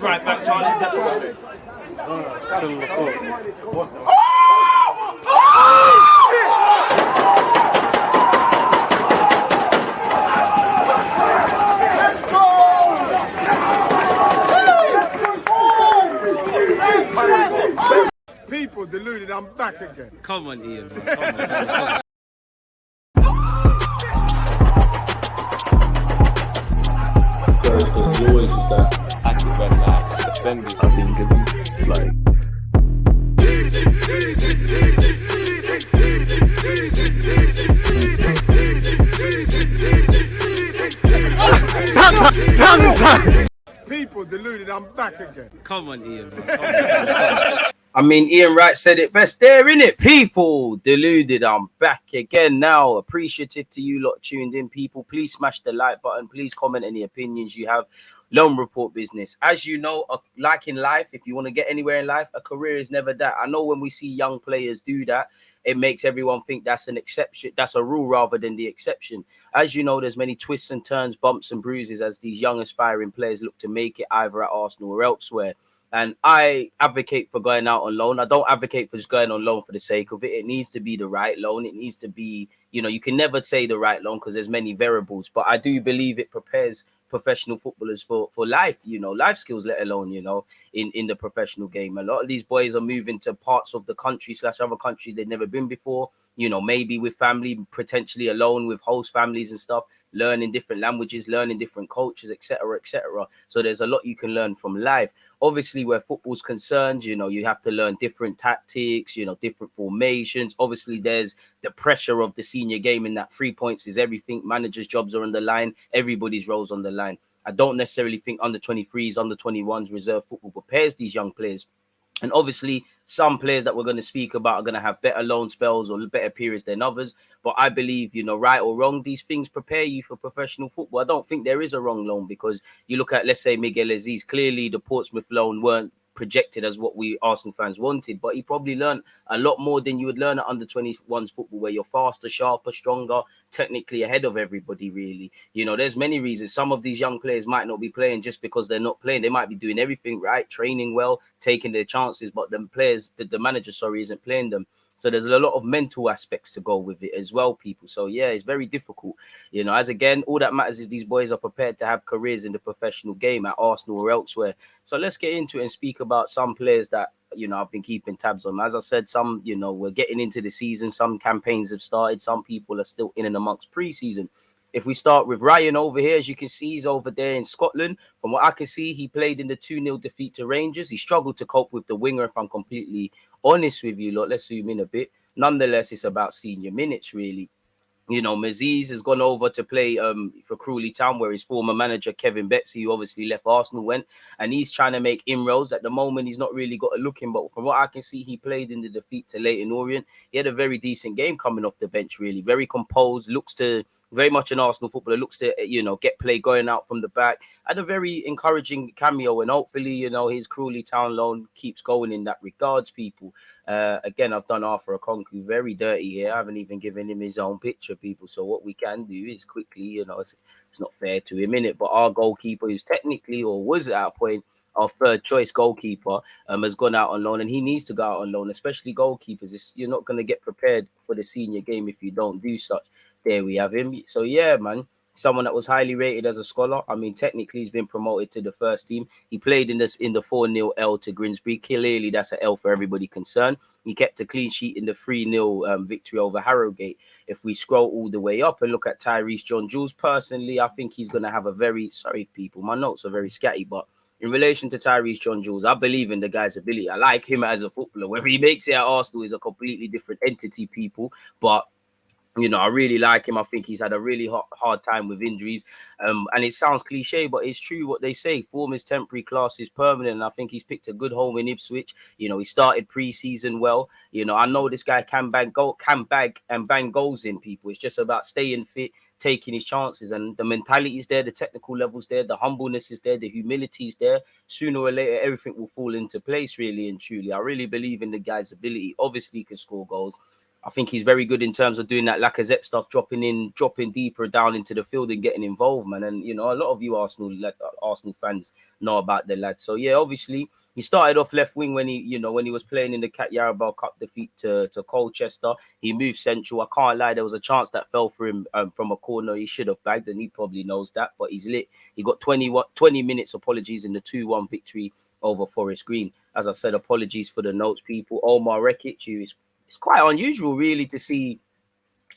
right back, Charlie. People deluded, I'm back again. Come on, Ian, bro. Come on. Because you always use that active red line defending. I think it's like People deluded, I'm back again. Come on, Ian, bro. Come on. I mean, Ian Wright said it best there, innit? People deluded, I'm back again now. Appreciative to you lot tuned in, people. Please smash the like button. Please comment any opinions you have. Loan Report business. As you know, like in life, if you want to get anywhere in life, a career is never that. I know when we see young players do that, it makes everyone think that's an exception. That's a rule rather than the exception. As you know, there's many twists and turns, bumps and bruises as these young aspiring players look to make it either at Arsenal or elsewhere. And I advocate for going out on loan. I don't advocate for just going on loan for the sake of it. It needs to be the right loan. It needs to be, you know, you can never say the right loan because there's many variables. But I do believe it prepares professional footballers for life, you know, life skills, let alone, you know, in the professional game. A lot of these boys are moving to parts of the country / other countries they've never been before, you know, maybe with family, potentially alone with host families and stuff, learning different languages, learning different cultures, etc., etc. So there's a lot you can learn from life. Obviously, where football's concerned, you know, you have to learn different tactics, you know, different formations. Obviously, there's the pressure of the senior game in that 3 points is everything. Managers' jobs are on the line. Everybody's roles on the line. I don't necessarily think under 23s, under 21s reserve football prepares these young players. And obviously, some players that we're going to speak about are going to have better loan spells or better periods than others. But I believe, you know, right or wrong, these things prepare you for professional football. I don't think there is a wrong loan because you look at, let's say, Miguel Aziz. Clearly, the Portsmouth loan weren't projected as what we Arsenal fans wanted, but he probably learned a lot more than you would learn at under 21s football, where you're faster, sharper, stronger, technically ahead of everybody, really. You know, there's many reasons. Some of these young players might not be playing just because they're not playing. They might be doing everything right, training well, taking their chances, but the players, the manager, isn't playing them. So there's a lot of mental aspects to go with it as well, people. So yeah, it's very difficult. You know, as again, all that matters is these boys are prepared to have careers in the professional game at Arsenal or elsewhere. So let's get into it and speak about some players that, you know, I've been keeping tabs on. As I said, some, you know, we're getting into the season. Some campaigns have started. Some people are still in and amongst pre-season. If we start with Ryan over here, as you can see, he's over there in Scotland. From what I can see, he played in the 2-0 defeat to Rangers. He struggled to cope with the winger, if I'm completely honest with you. Look, let's zoom in a bit. Nonetheless, it's about senior minutes, really. You know, Maziz has gone over to play for Crawley Town, where his former manager, Kevin Betsy, who obviously left Arsenal, went. And he's trying to make inroads. At the moment, he's not really got a look in. But from what I can see, he played in the defeat to Leyton Orient. He had a very decent game coming off the bench, really. Very composed, looks to... very much an Arsenal footballer, looks to, you know, get play going out from the back. Had a very encouraging cameo, and hopefully, you know, his Crawley Town loan keeps going in that regards, people. Again, I've done Arthur Okonkwo very dirty here. I haven't even given him his own picture, people. So what we can do is quickly, you know, it's not fair to him, innit? But our goalkeeper, who's technically, or was at a point, our third choice goalkeeper, has gone out on loan, and he needs to go out on loan, especially goalkeepers. You're not going to get prepared for the senior game if you don't do such. There we have him. So yeah, man, someone that was highly rated as a scholar. I mean, technically he's been promoted to the first team. He played in the 4-0 L to Grimsby. Clearly that's an L for everybody concerned. He kept a clean sheet in the 3-0 victory over Harrogate. If we scroll all the way up and look at Tyrese John-Jules, personally, I think he's going to have a very... Sorry, people, my notes are very scatty, but in relation to Tyrese John-Jules, I believe in the guy's ability. I like him as a footballer. Whether he makes it at Arsenal is a completely different entity, people. But you know, I really like him. I think he's had a really hard time with injuries. And it sounds cliche, but it's true what they say. Form is temporary, class is permanent. And I think he's picked a good home in Ipswich. You know, he started pre-season well. You know, I know this guy can bag and bang goals in, people. It's just about staying fit, taking his chances. And the mentality is there, the technical level's there, the humbleness is there, the humility is there. Sooner or later, everything will fall into place, really and truly. I really believe in the guy's ability. Obviously, he can score goals. I think he's very good in terms of doing that Lacazette stuff, dropping deeper down into the field and getting involved, man. And you know, a lot of you Arsenal fans know about the lad. So yeah, obviously he started off left wing when he was playing in the Cat Yarabal Cup defeat to Colchester. He moved central. I can't lie, there was a chance that fell for him from a corner he should have bagged, and he probably knows that. But he's lit. He got 20 minutes, apologies, in the 2-1 victory over Forest Green. As I said, apologies for the notes, people. Omar Rekic, it's quite unusual, really, to see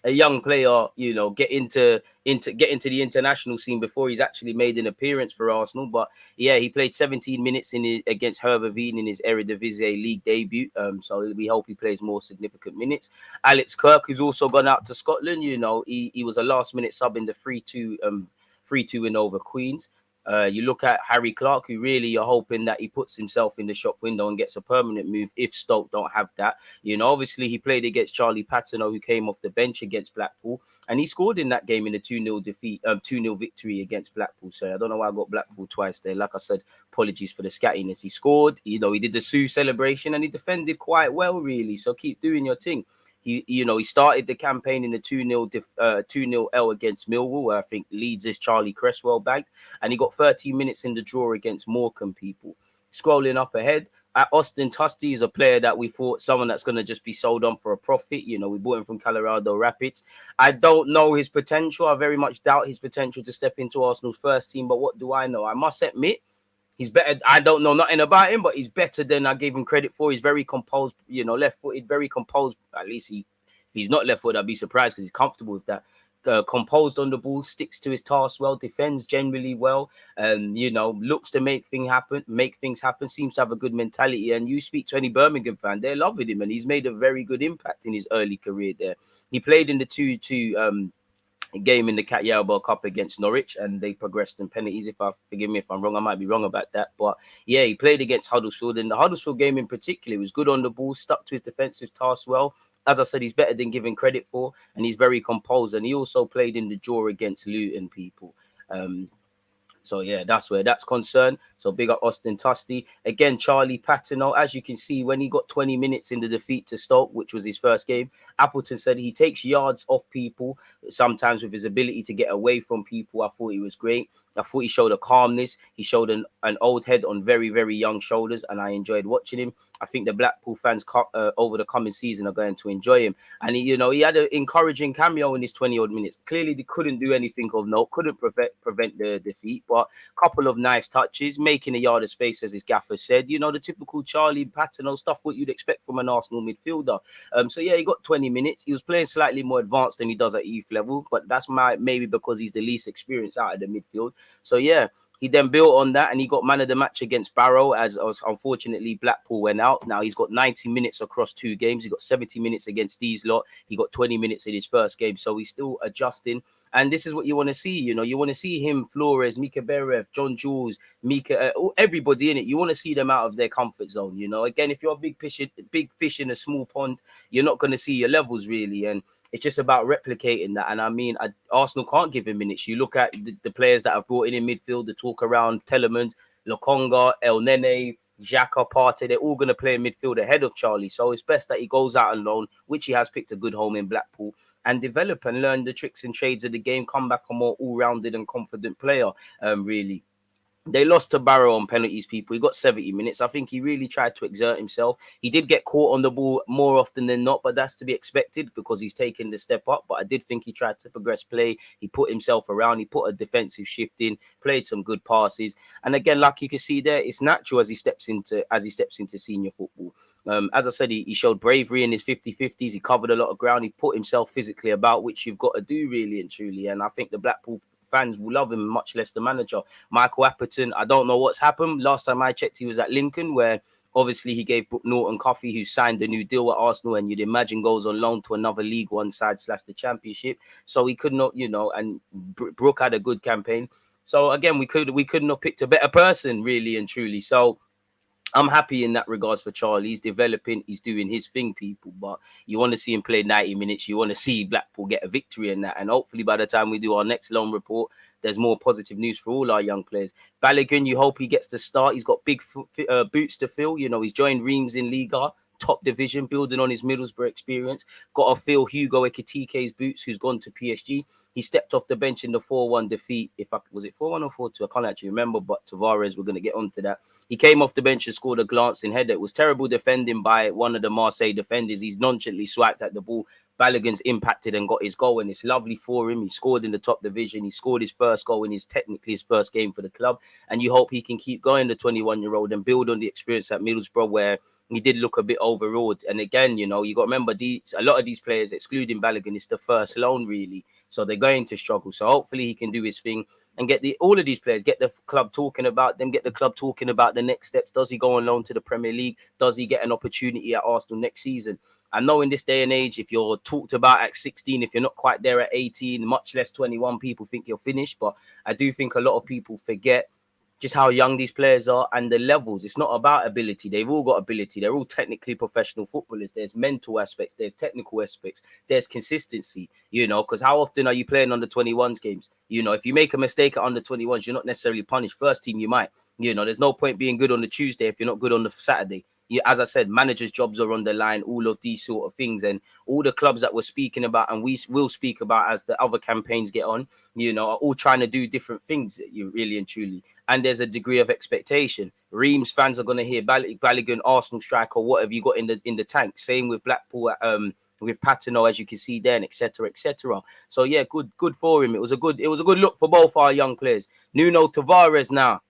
a young player, get into the international scene before he's actually made an appearance for Arsenal. But yeah, he played 17 minutes against Hervey in his Eredivisie League debut. So we hope he plays more significant minutes. Alex Kirk, who's also gone out to Scotland, he was a last-minute sub in the 3-2 win over Queens. You look at Harry Clark, who really you're hoping that he puts himself in the shop window and gets a permanent move if Stoke don't have that. Obviously he played against Charlie Patino, who came off the bench against Blackpool, and he scored in that game in a 2-0 victory against Blackpool. So I don't know why I got Blackpool twice there. Like I said, apologies for the scattiness. He scored, he did the Sue celebration, and he defended quite well, really. So keep doing your thing. He started the campaign in the 2-0 L against Millwall, where I think Leeds is Charlie Cresswell bagged, and he got 13 minutes in the draw against Morecambe, people. Scrolling up ahead, Austin Tusty is a player that we thought someone that's going to just be sold on for a profit. We bought him from Colorado Rapids. I don't know his potential. I very much doubt his potential to step into Arsenal's first team, but what do I know? I must admit, he's better. I don't know nothing about him, but he's better than I gave him credit for. He's very composed, left-footed, very composed. At least if he's not left-footed, I'd be surprised because he's comfortable with that. Composed on the ball, sticks to his task well, defends generally well, looks to make things happen, seems to have a good mentality. And you speak to any Birmingham fan, they're loving him, and he's made a very good impact in his early career there. He played in the 2-2 game in the Cat Yarabal Cup against Norwich, and they progressed in penalties. Forgive me if I'm wrong, I might be wrong about that, but yeah, he played against Huddersfield, and the Huddersfield game in particular, he was good on the ball, stuck to his defensive task well. As I said, he's better than given credit for, and he's very composed, and he also played in the draw against Luton, people. So yeah, that's where that's concerned. So big up Austin Tusty. Again, Charlie Patino, as you can see, when he got 20 minutes in the defeat to Stoke, which was his first game, Appleton said he takes yards off people, sometimes with his ability to get away from people. I thought he was great. I thought he showed a calmness. He showed an old head on very, very young shoulders, and I enjoyed watching him. I think the Blackpool fans over the coming season are going to enjoy him. And he had an encouraging cameo in his 20-odd minutes. Clearly, they couldn't do anything of note, couldn't prevent the defeat, but a couple of nice touches, making a yard of space, as his gaffer said. The typical Charlie Patino stuff, what you'd expect from an Arsenal midfielder. So yeah, he got 20 minutes. He was playing slightly more advanced than he does at youth level, but that's maybe because he's the least experienced out of the midfield. So yeah, he then built on that, and he got man of the match against Barrow, as unfortunately Blackpool went out. Now he's got 90 minutes across 2 games. He got 70 minutes against these lot. He got 20 minutes in his first game, so he's still adjusting. And this is what you want to see. You want to see him, Flores, Mika Berev, John Jules, Mika, everybody in it. You want to see them out of their comfort zone. Again, if you're a big fish in a small pond, you're not going to see your levels really. And it's just about replicating that. And I mean, Arsenal can't give him minutes. You look at the players that have brought in midfield, the talk around Telemans, Lokonga, El Nene, Xhaka, Partey, they're all going to play in midfield ahead of Charlie. So it's best that he goes out on loan, which he has picked a good home in Blackpool, and develop and learn the tricks and trades of the game, come back a more all-rounded and confident player, really. They lost to Barrow on penalties, people. He got 70 minutes. I think he really tried to exert himself. He did get caught on the ball more often than not, but that's to be expected because he's taken the step up. But I did think he tried to progress play. He put himself around. He put a defensive shift in, played some good passes. And again, like you can see there, it's natural as he steps into senior football. As I said, he showed bravery in his 50-50s. He covered a lot of ground. He put himself physically about, which you've got to do really and truly. And I think the Blackpool fans will love him, much less the manager. Michael Appleton, I don't know what's happened. Last time I checked, he was at Lincoln, where obviously he gave Brooke Norton-Cuffy, who signed a new deal at Arsenal, and you'd imagine goes on loan to another League One side / the Championship. So he could not, and Brooke had a good campaign. So again, we couldn't have picked a better person, really and truly. So I'm happy in that regards for Charlie. He's developing. He's doing his thing, people. But you want to see him play 90 minutes. You want to see Blackpool get a victory in that. And hopefully by the time we do our next loan report, there's more positive news for all our young players. Balogun, you hope he gets to start. He's got big boots to fill. He's joined Reims in Liga. top division, building on his Middlesbrough experience. Got to fill Hugo Ekitike's boots, who's gone to PSG. He stepped off the bench in the 4-1 defeat. Was it 4-1 or 4-2? I can't actually remember, but Tavares, we're going to get onto that. He came off the bench and scored a glancing header. It was terrible defending by one of the Marseille defenders. He's nonchalantly swiped at the ball. Balogun's impacted and got his goal, and it's lovely for him. He scored in the top division. He scored his first goal in technically his first game for the club, and you hope he can keep going, the 21-year-old, and build on the experience at Middlesbrough, where he did look a bit overawed. And again, you got to remember, a lot of these players, excluding Balogun, it's the first loan, really. So they're going to struggle. So hopefully he can do his thing and get all of these players, get the club talking about them, get the club talking about the next steps. Does he go on loan to the Premier League? Does he get an opportunity at Arsenal next season? I know in this day and age, if you're talked about at 16, if you're not quite there at 18, much less 21, people think you're finished. But I do think a lot of people forget just how young these players are and the levels. It's not about ability. They've all got ability. They're all technically professional footballers. There's mental aspects. There's technical aspects. There's consistency, because how often are you playing under 21s games? If you make a mistake at under 21s, you're not necessarily punished. First team, you might. There's no point being good on the Tuesday if you're not good on the Saturday. As I said, managers' jobs are on the line, all of these sort of things. And all the clubs that we're speaking about and we will speak about as the other campaigns get on, are all trying to do different things, really and truly. And there's a degree of expectation. Reims fans are going to hear Balogun, Arsenal striker, what have you got in the tank? Same with Blackpool, with Patino, as you can see there, and etc., etc. So yeah, good for him. It was a good look for both our young players. Nuno Tavares now.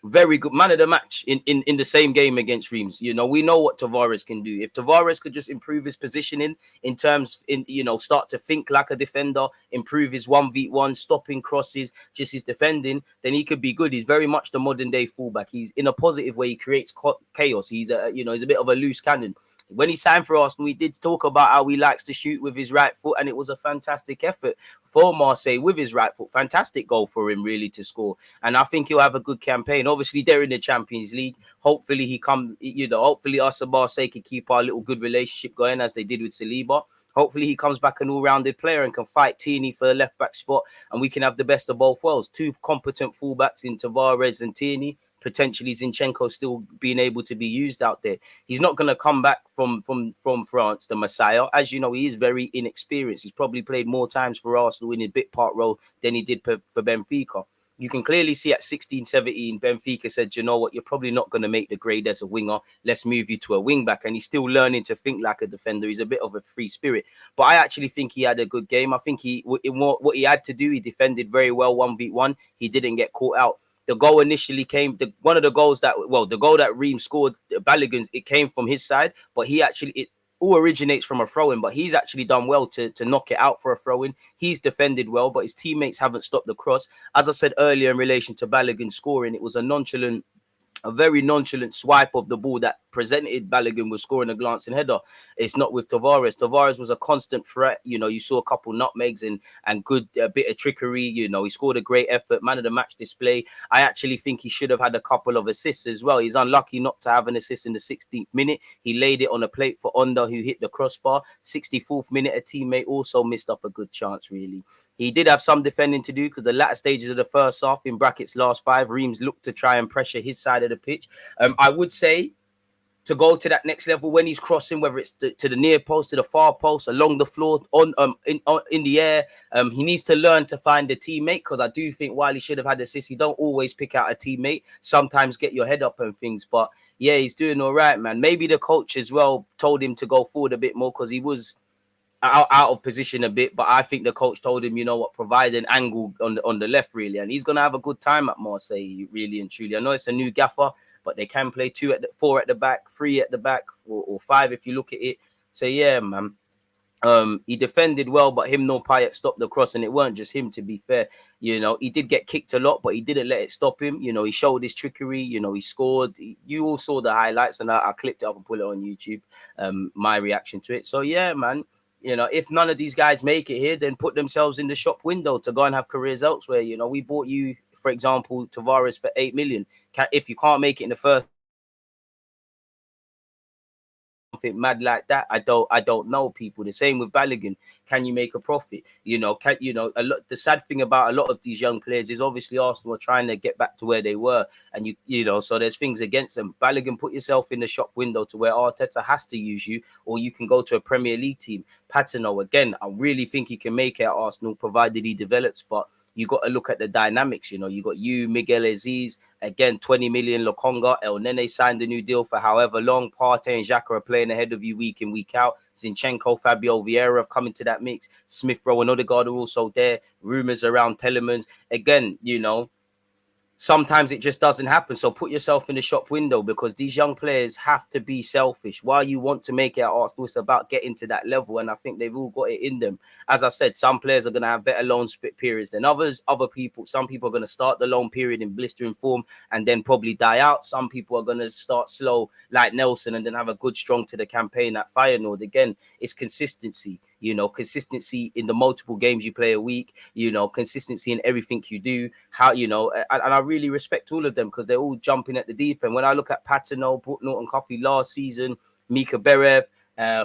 Very good man of the match in the same game against Reims. We know what Tavares can do. If Tavares could just improve his positioning start to think like a defender, improve his 1v1, stopping crosses, just his defending, then he could be good. He's very much the modern day fullback. He's in a positive way. He creates chaos. He's he's a bit of a loose cannon. When he signed for Arsenal, we did talk about how he likes to shoot with his right foot, and it was a fantastic effort for Marseille with his right foot. Fantastic goal for him, really, to score. And I think he'll have a good campaign. Obviously, they're in the Champions League. Hopefully, hopefully us and Marseille can keep our little good relationship going as they did with Saliba. Hopefully, he comes back an all-rounded player and can fight Tierney for the left-back spot, and we can have the best of both worlds. Two competent fullbacks in Tavares and Tierney. Potentially Zinchenko still being able to be used out there. He's not going to come back from France, the Messiah. As you know, he is very inexperienced. He's probably played more times for Arsenal in his bit part role than he did for Benfica. You can clearly see at 16, 17, Benfica said, you know what, you're probably not going to make the grade as a winger. Let's move you to a wing back. And he's still learning to think like a defender. He's a bit of a free spirit. But I actually think he had a good game. I think what he had to do, he defended very well 1v1. He didn't get caught out. The goal initially came, the goal that Reims scored, Balogun's, it came from his side, but it all originates from a throw-in, but he's actually done well to knock it out for a throw-in. He's defended well, but his teammates haven't stopped the cross. As I said earlier in relation to Balogun scoring, it was a very nonchalant swipe of the ball that presented Balogun with scoring a glancing header. It's not with Tavares. Tavares was a constant threat. You saw a couple nutmegs and good bit of trickery. He scored a great effort, man of the match display. I actually think he should have had a couple of assists as well. He's unlucky not to have an assist in the 16th minute. He laid it on a plate for Onda, who hit the crossbar. 64th minute, a teammate also missed up a good chance, really. He did have some defending to do because the latter stages of the first half, in brackets last five, Reims looked to try and pressure his side of the pitch. I would say to go to that next level when he's crossing, whether it's to the near post, to the far post, along the floor, in the air, he needs to learn to find a teammate, because I do think while he should have had assists, he don't always pick out a teammate. Sometimes get your head up and things, but yeah, he's doing all right, man. Maybe the coach as well told him to go forward a bit more because he was out of position a bit, but I think the coach told him, provide an angle on the left, really, and he's gonna have a good time at Marseille, really and truly. I know it's a new gaffer, but they can play 4 at the back, 3 at the back, or 5 if you look at it. So yeah, man. He defended well, but him no Payet stopped the cross, and it weren't just him, to be fair. He did get kicked a lot, but he didn't let it stop him. He showed his trickery. He scored. You all saw the highlights, and I clipped it up and put it on YouTube. My reaction to it. So yeah, man. If none of these guys make it here, then put themselves in the shop window to go and have careers elsewhere. We bought you, for example, Tavares for 8 million. If you can't make it in the first something mad like that? I don't know, people. The same with Balogun. Can you make a profit? You know, a lot. The sad thing about a lot of these young players is obviously Arsenal are trying to get back to where they were, and you know, so there's things against them. Balogun, put yourself in the shop window to where Arteta has to use you, or you can go to a Premier League team. Patino, again, I really think he can make it at Arsenal, provided he develops, but you got to look at the dynamics. You know, you got Miguel Aziz, again, 20 million. Lokonga, El Nene signed a new deal for however long. Partey and Xhaka are playing ahead of you week in, week out. Zinchenko, Fabio Vieira have come into that mix. Smith Rowe and Odegaard are also there. Rumours around Telemans. Again, you know, sometimes it just doesn't happen. So put yourself in the shop window, because these young players have to be selfish. While you want to make it at Arsenal, it's about getting to that level, and I think they've all got it in them. As I said, some players are going to have better loan periods than others. Some people are going to start the loan period in blistering form and then probably die out. Some people are going to start slow like Nelson and then have a good strong to the campaign at Feyenoord. Again, it's consistency. You know, consistency in the multiple games you play a week, you know, consistency in everything you do. How, you know, and I really respect all of them, because they're all jumping at the deep end. When I look at Patino, Norton Coffey last season, Mika Berev,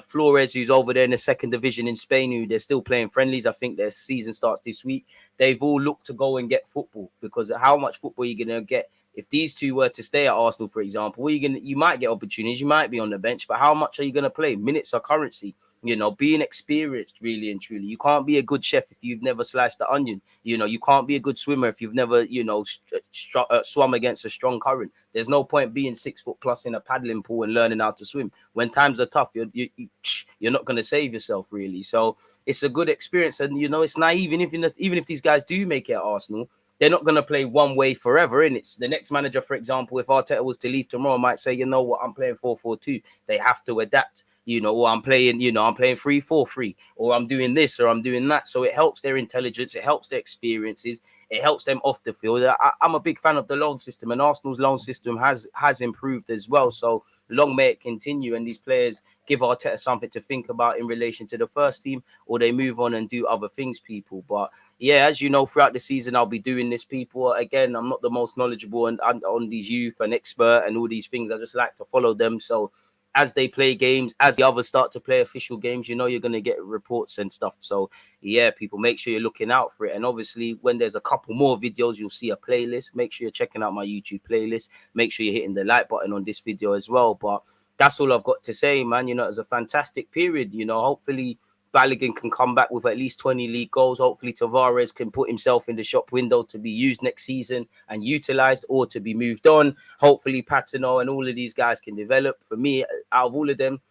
Flores, who's over there in the second division in Spain, who they're still playing friendlies. I think their season starts this week. They've all looked to go and get football, because how much football are you going to get? If these two were to stay at Arsenal, for example, you might get opportunities, you might be on the bench, but how much are you going to play? Minutes are currency. You know, being experienced, really and truly. You can't be a good chef if you've never sliced the onion. You know, you can't be a good swimmer if you've never, you know, swum against a strong current. There's no point being 6 foot plus in a paddling pool and learning how to swim. When times are tough, you're not going to save yourself, really. So it's a good experience. And, you know, it's naive. Even if these guys do make it at Arsenal, they're not going to play one way forever. And it's the next manager, for example, if Arteta was to leave tomorrow, might say, you know what, I'm playing 4-4-2. They have to adapt. You know, or I'm playing 3-4-3, or I'm doing this, or I'm doing that. So it helps their intelligence, it helps their experiences, it helps them off the field. I'm a big fan of the loan system, and Arsenal's loan system has improved as well. So long may it continue, and these players give Arteta something to think about in relation to the first team, or they move on and do other things, people. But yeah, as you know, throughout the season, I'll be doing this, people. Again, I'm not the most knowledgeable on these youth and expert and all these things. I just like to follow them. So as they play games, as the others start to play official games, you know, you're going to get reports and stuff. So yeah, people, make sure you're looking out for it. And obviously, when there's a couple more videos, you'll see a playlist. Make sure you're checking out my YouTube playlist. Make sure you're hitting the like button on this video as well. But that's all I've got to say, man. You know, it's a fantastic period. You know, hopefully Balogun can come back with at least 20 league goals. Hopefully Tavares can put himself in the shop window to be used next season and utilized, or to be moved on. Hopefully Patino and all of these guys can develop. For me, out of all of them,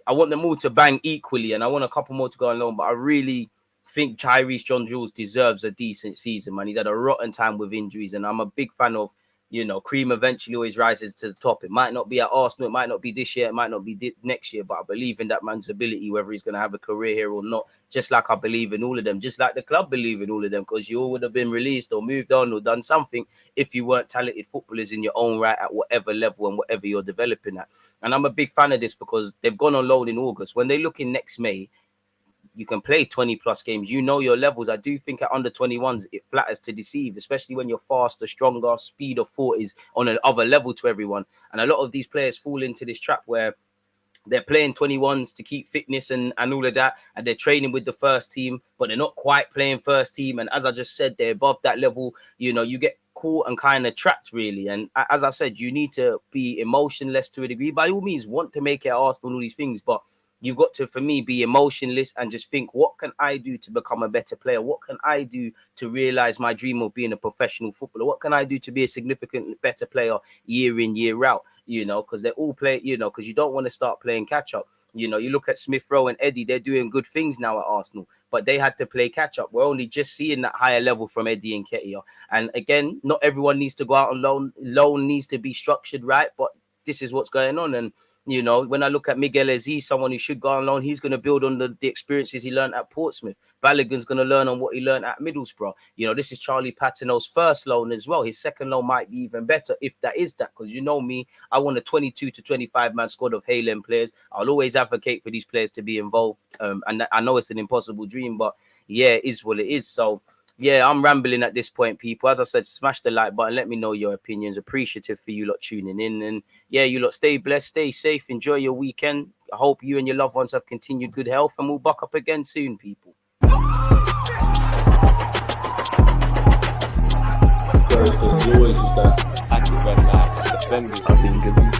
I want them all to bang equally, and I want a couple more to go on loan, but I really think Tyrese John Jules deserves a decent season, man. He's had a rotten time with injuries, and I'm a big fan of, you know, cream eventually always rises to the top. It might not be at Arsenal, it might not be this year, it might not be next year, but I believe in that man's ability, whether he's going to have a career here or not, just like I believe in all of them, just like the club believe in all of them, because you all would have been released or moved on or done something if you weren't talented footballers in your own right at whatever level and whatever you're developing at. And I'm a big fan of this, because they've gone on loan in August. When they look in next May, you can play 20 plus games. You know your levels. I do think at under 21s, it flatters to deceive, especially when you're faster, stronger, speed of thought is on another level to everyone. And a lot of these players fall into this trap where they're playing 21s to keep fitness and all of that, and they're training with the first team, but they're not quite playing first team. And as I just said, they're above that level. You know, you get caught and kind of trapped, really. And as I said, you need to be emotionless to a degree. By all means, want to make it at Arsenal and all these things, but you've got to, for me, be emotionless and just think, what can I do to become a better player? What can I do to realize my dream of being a professional footballer? What can I do to be a significantly better player year in, year out? You know, because they're all playing, you know, because you don't want to start playing catch up. You know, you look at Smith Rowe and Eddie, they're doing good things now at Arsenal, but they had to play catch up. We're only just seeing that higher level from Eddie and Ketia. And again, not everyone needs to go out on loan. Loan needs to be structured right, but this is what's going on. And you know, when I look at Miguel Aziz, someone who should go on loan, he's going to build on the experiences he learned at Portsmouth. Balogun's going to learn on what he learned at Middlesbrough. You know, this is Charlie Patino's first loan as well. His second loan might be even better if that is that, because you know me, I want a 22 to 25 man squad of Haaland players. I'll always advocate for these players to be involved. And I know it's an impossible dream, but yeah, it is what it is. So yeah, I'm rambling at this point, people. As I said, smash the like button. Let me know your opinions. Appreciative for you lot tuning in. And yeah, you lot stay blessed, stay safe, enjoy your weekend. I hope you and your loved ones have continued good health, and we'll buck up again soon, people. There's always just that active red flag, defending. I've been given